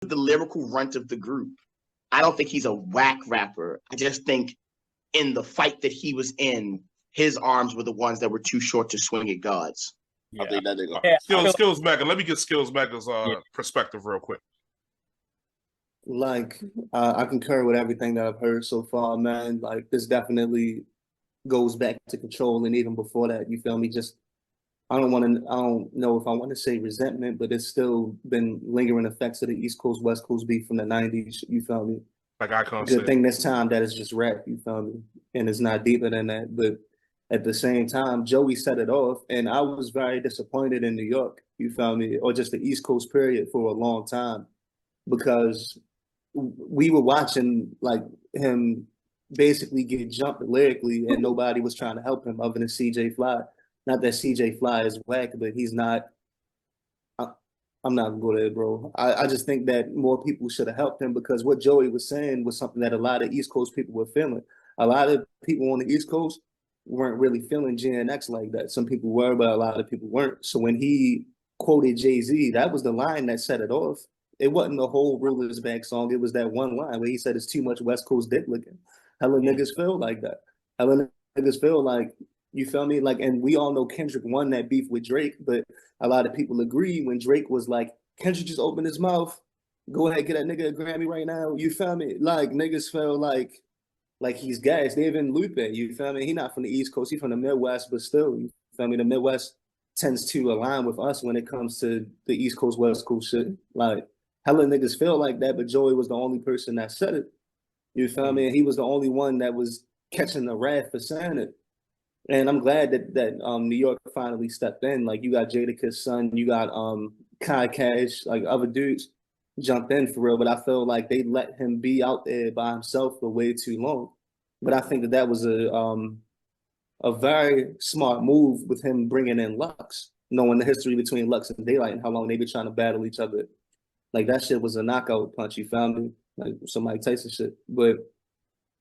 the lyrical runt of the group. I don't think he's a whack rapper. I just think in the fight that he was in, his arms were the ones that were too short to swing at gods. Yeah. I think that nigga. Yeah, Skillz Mega. Let me get Skillz Mega's perspective real quick. Like, I concur with everything that I've heard so far, man. Like, this definitely goes back to control, and even before that, you feel me? Just I don't know if I want to say resentment, but it's still been lingering effects of the East Coast WestCoast beef from the '90s. You feel me? Like Icon Good said. thing this time that it's just rap. You feel me? And it's not deeper than that. But at the same time, Joey set it off, and I was very disappointed in New York. You feel me? Or just the East Coast period for a long time, because we were watching like him basically get jumped lyrically, and nobody was trying to help him other than CJ Fly. Not that CJ Fly is whack, but he's not. I'm not gonna go there, bro. I just think that more people should have helped him, because what Joey was saying was something that a lot of East Coast people were feeling. A lot of people on the East Coast weren't really feeling GNX like that. Some people were, but a lot of people weren't. So when he quoted Jay-Z, that was the line that set it off. It wasn't the whole Rulers Back song. It was that one line where he said it's too much West Coast dick licking. Hella niggas feel like that. Hella niggas feel like, you feel me? Like, and we all know Kendrick won that beef with Drake, but a lot of people agree when Drake was like, Kendrick just opened his mouth, go ahead, get that nigga a Grammy right now. You feel me? Like, niggas feel like he's gassed. Even Lupe, you feel me? He not from the East Coast, he from the Midwest, but still, you feel me? The Midwest tends to align with us when it comes to the East Coast, West Coast shit. Like, hella niggas feel like that, but Joey was the only person that said it. You feel me? And he was the only one that was catching the wrath for saying it. And I'm glad that New York finally stepped in. Like, you got Jadakiss' son, you got Kai Cash, like other dudes jumped in for real. But I feel like they let him be out there by himself for way too long. But I think that was a very smart move with him bringing in Lux, knowing the history between Lux and Daylyt and how long they been trying to battle each other. Like, that shit was a knockout punch. You found me, like some Mike Tyson shit. But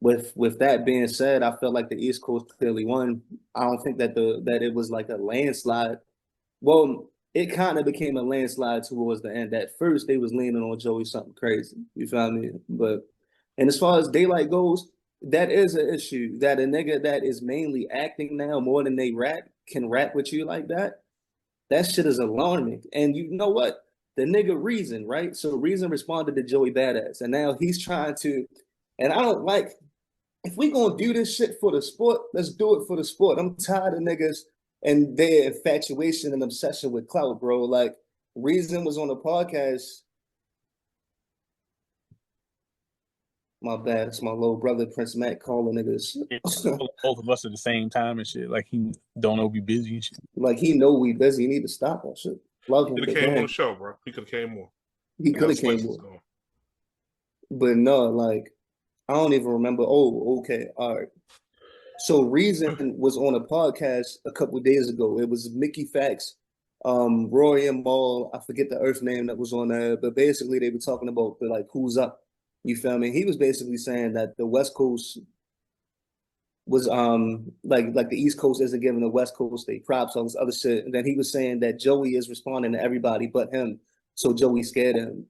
with that being said, I felt like the East Coast clearly won. I don't think that it was like a landslide. Well, it kind of became a landslide towards the end. At first, they was leaning on Joey something crazy. You feel me? And as far as Daylyt goes, that is an issue. That a nigga that is mainly acting now more than they rap can rap with you like that. That shit is alarming. And you know what? The nigga Reason, right? So Reason responded to Joey Badass, and now he's trying to. And I don't like. If we gonna do this shit for the sport, let's do it for the sport. I'm tired of niggas and their infatuation and obsession with clout, bro. Like, Reason was on a podcast. My bad, it's my little brother Prince Matt calling niggas. Both of us at the same time and shit. Like, he don't know we busy and shit. Like, he know we busy. He need to stop that shit. Love him. He could have came on the show, bro. He could have came more. He could have came more. But no, like, I don't even remember. Oh, okay. All right. So Reason was on a podcast a couple of days ago. It was Mickey Fax, Roy and Ball. I forget the earth name that was on there, but basically they were talking about the, like, who's up. You feel me? He was basically saying that the West Coast was like the East Coast isn't giving the West Coast they props, all this other shit. And then he was saying that Joey is responding to everybody but him. So Joey's scared of him.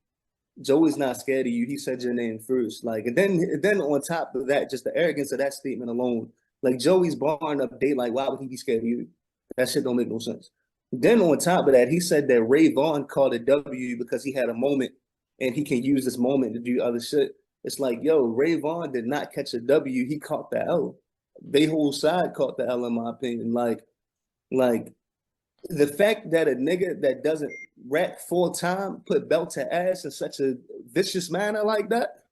Joey's not scared of you. He said your name first. Like, and then on top of that, just the arrogance of that statement alone. Like, Joey's barring up Daylyt. Why would he be scared of you? That shit don't make no sense. Then on top of that, he said that Ray Vaughn called a W because he had a moment and he can use this moment to do other shit. It's like, yo, Ray Vaughn did not catch a W. He caught the L. They whole side caught the L, in my opinion. Like the fact that a nigga that doesn't rap full time put belt to ass in such a vicious manner like that,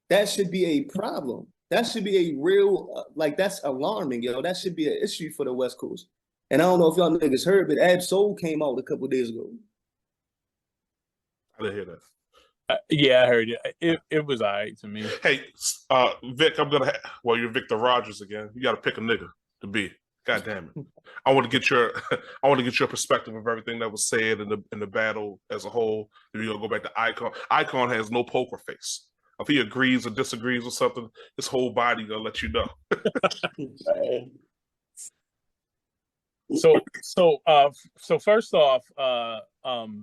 that should be a problem. That should be a real, like, that's alarming, yo. That should be an issue for the West Coast. And I don't know if y'all niggas heard, but Ab Soul came out a couple of days ago. I didn't hear that. Yeah, I heard it. It was all right to me. Hey, Vic, you're Victor Rogers again. You got to pick a nigga to be. God damn it! I want to get your perspective of everything that was said in the battle as a whole. If you're gonna go back to Icon, Icon has no poker face. If he agrees or disagrees with something, his whole body gonna let you know. So first off,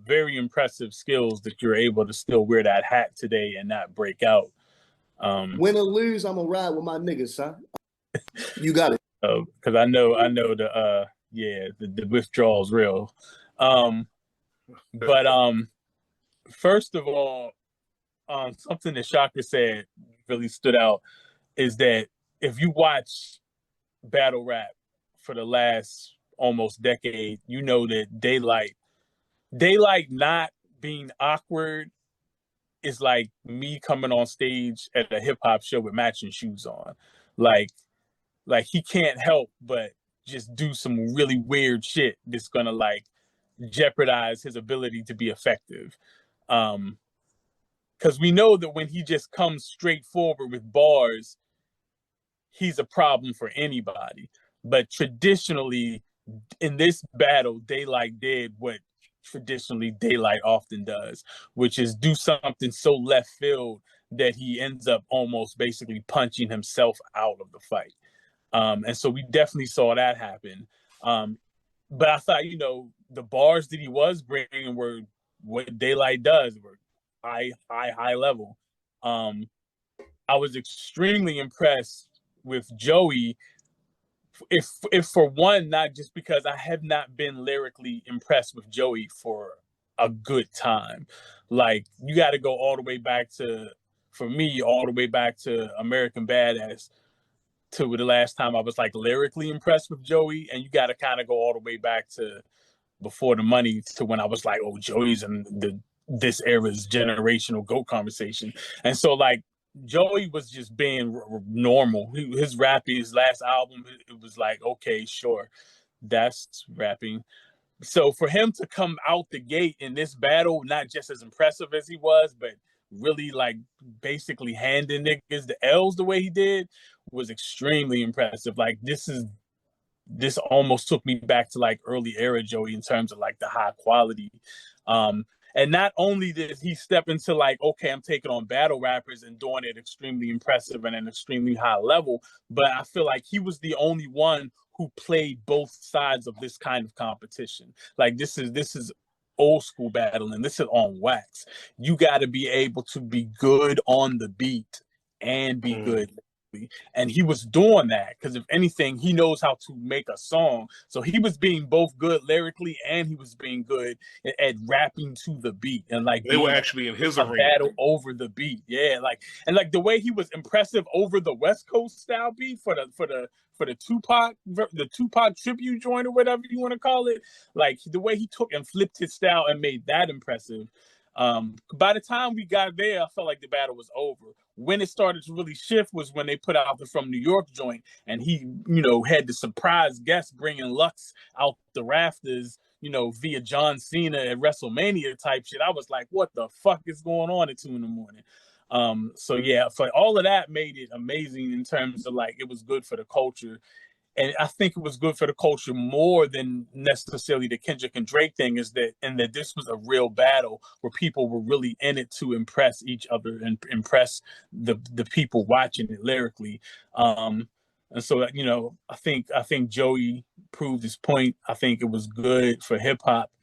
very impressive skills that you're able to still wear that hat today and not break out. Win or lose, I'm gonna ride with my niggas, son. You got it. Because I know the withdrawal's real. But first of all, something that Chakra said really stood out is that if you watch battle rap for the last almost decade, you know that Daylyt not being awkward is like me coming on stage at a hip hop show with matching shoes on. Like he can't help but just do some really weird shit that's gonna like jeopardize his ability to be effective. Because we know that when he just comes straight forward with bars, he's a problem for anybody. But traditionally, in this battle, Daylyt did what traditionally Daylyt often does, which is do something so left field that he ends up almost basically punching himself out of the fight. And so we definitely saw that happen. But I thought, the bars that he was bringing were what Daylyt does, were high level. I was extremely impressed with Joey. If for one, not just because I have not been lyrically impressed with Joey for a good time. Like, you got to go all the way back to, for me, all the way back to American Badass to the last time I was like lyrically impressed with Joey. And you got to kind of go all the way back to Before the Money to when I was like, oh, Joey's in this era's generational GOAT conversation. And so like, Joey was just being normal. His rapping, his last album, it was like, okay, sure, that's rapping. So for him to come out the gate in this battle, not just as impressive as he was, but really like basically handing niggas the L's the way he did was extremely impressive. Like this almost took me back to like early era Joey in terms of like the high quality. And not only did he step into like, okay, I'm taking on battle rappers and doing it extremely impressive and an extremely high level, but I feel like he was the only one who played both sides of this kind of competition. Like this is old school battling. This is on wax. You got to be able to be good on the beat and be good. And he was doing that because if anything, he knows how to make a song. So he was being both good lyrically and he was being good at rapping to the beat. And like they were actually in his arena. Battle over the beat. Yeah, like the way he was impressive over the West Coast style beat for the Tupac tribute joint or whatever you want to call it. Like the way he took and flipped his style and made that impressive. By the time we got there, I felt like the battle was over. When it started to really shift was when they put out the From New York joint, and he, had the surprise guest bringing Lux out the rafters, via John Cena at WrestleMania type shit. I was like, what the fuck is going on at 2 a.m? So yeah, for all of that made it amazing in terms of like, it was good for the culture. And I think it was good for the culture more than necessarily the Kendrick and Drake thing and that this was a real battle where people were really in it to impress each other and impress the people watching it lyrically. And so, I think Joey proved his point. I think it was good for hip hop